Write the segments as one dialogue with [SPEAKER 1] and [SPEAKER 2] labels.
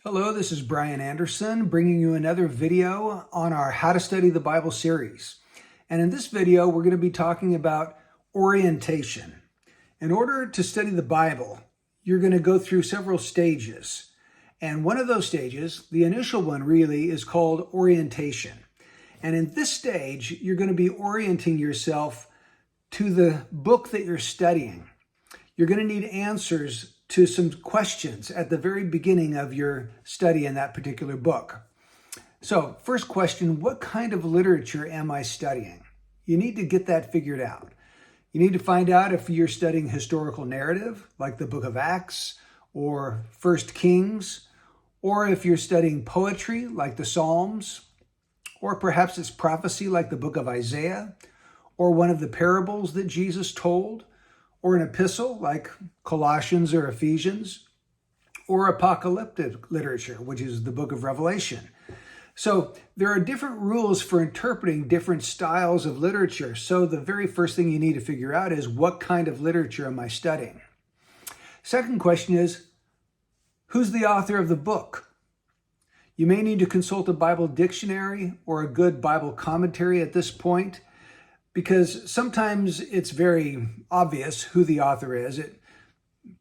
[SPEAKER 1] Hello, this is Brian Anderson bringing you another video on our How to Study the Bible series. And in this video, we're going to be talking about orientation. In order to study the Bible, you're going to go through several stages. And one of those stages, the initial one really, is called orientation. And in this stage, you're going to be orienting yourself to the book that you're studying. You're going to need answers to some questions at the very beginning of your study in that particular book. So, first question, what kind of literature am I studying? You need to get that figured out. You need to find out if you're studying historical narrative, like the book of Acts or 1 Kings, or if you're studying poetry, like the Psalms, or perhaps it's prophecy, like the book of Isaiah, or one of the parables that Jesus told, or an epistle like Colossians or Ephesians, or apocalyptic literature, which is the book of Revelation. So there are different rules for interpreting different styles of literature. So the very first thing you need to figure out is, what kind of literature am I studying? Second question is, who's the author of the book? You may need to consult a Bible dictionary or a good Bible commentary at this point, because sometimes it's very obvious who the author is.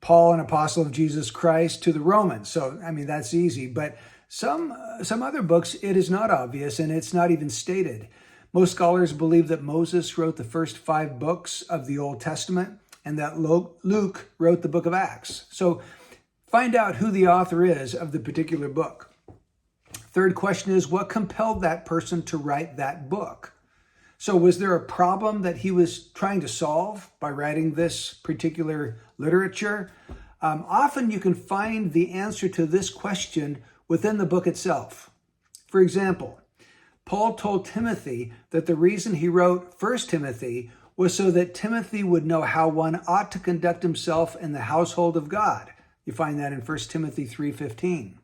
[SPEAKER 1] Paul, an apostle of Jesus Christ to the Romans. So, that's easy. But some other books, it is not obvious and it's not even stated. Most scholars believe that Moses wrote the first 5 books of the Old Testament and that Luke wrote the book of Acts. So find out who the author is of the particular book. Third question is, what compelled that person to write that book? So was there a problem that he was trying to solve by writing this particular literature? Often you can find the answer to this question within the book itself. For example, Paul told Timothy that the reason he wrote 1 Timothy was so that Timothy would know how one ought to conduct himself in the household of God. You find that in 1 Timothy 3:15.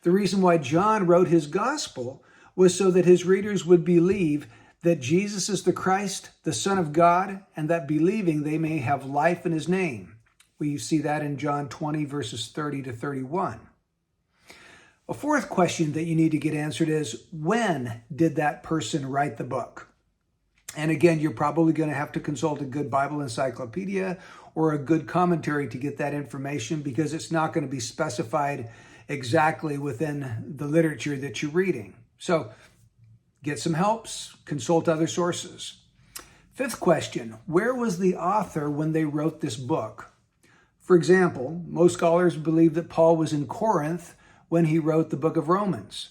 [SPEAKER 1] The reason why John wrote his gospel was so that his readers would believe that Jesus is the Christ, the Son of God, and that believing they may have life in his name. We see that in John 20, verses 30 to 31. A fourth question that you need to get answered is, when did that person write the book? And again, you're probably going to have to consult a good Bible encyclopedia or a good commentary to get that information, because it's not going to be specified exactly within the literature that you're reading. So get some helps, consult other sources. Fifth question, where was the author when they wrote this book? For example, most scholars believe that Paul was in Corinth when he wrote the book of Romans.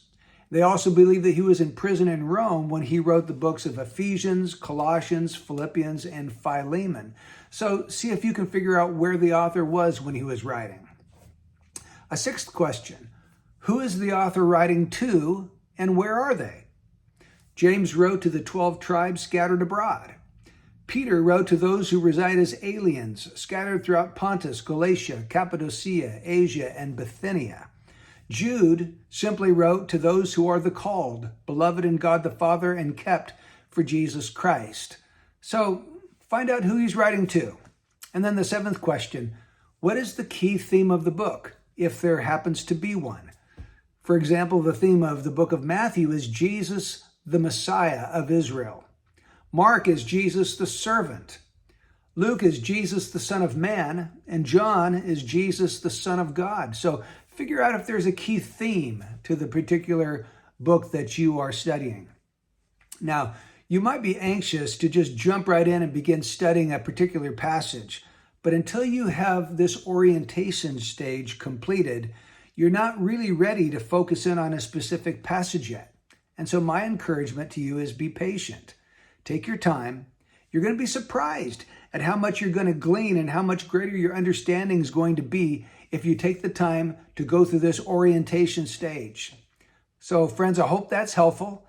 [SPEAKER 1] They also believe that he was in prison in Rome when he wrote the books of Ephesians, Colossians, Philippians, and Philemon. So see if you can figure out where the author was when he was writing. A sixth question, who is the author writing to and where are they? James wrote to the 12 tribes scattered abroad. Peter wrote to those who reside as aliens scattered throughout Pontus, Galatia, Cappadocia, Asia, and Bithynia. Jude simply wrote to those who are the called, beloved in God the Father, and kept for Jesus Christ. So find out who he's writing to. And then the seventh question, what is the key theme of the book, if there happens to be one? For example, the theme of the book of Matthew is Jesus, the Messiah of Israel. Mark is Jesus the servant. Luke is Jesus the Son of Man, and John is Jesus the Son of God. So figure out if there's a key theme to the particular book that you are studying. Now, you might be anxious to just jump right in and begin studying a particular passage, but until you have this orientation stage completed, you're not really ready to focus in on a specific passage yet. And so my encouragement to you is, be patient. Take your time. You're going to be surprised at how much you're going to glean and how much greater your understanding is going to be if you take the time to go through this orientation stage. So friends, I hope that's helpful.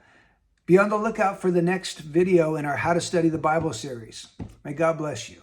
[SPEAKER 1] Be on the lookout for the next video in our How to Study the Bible series. May God bless you.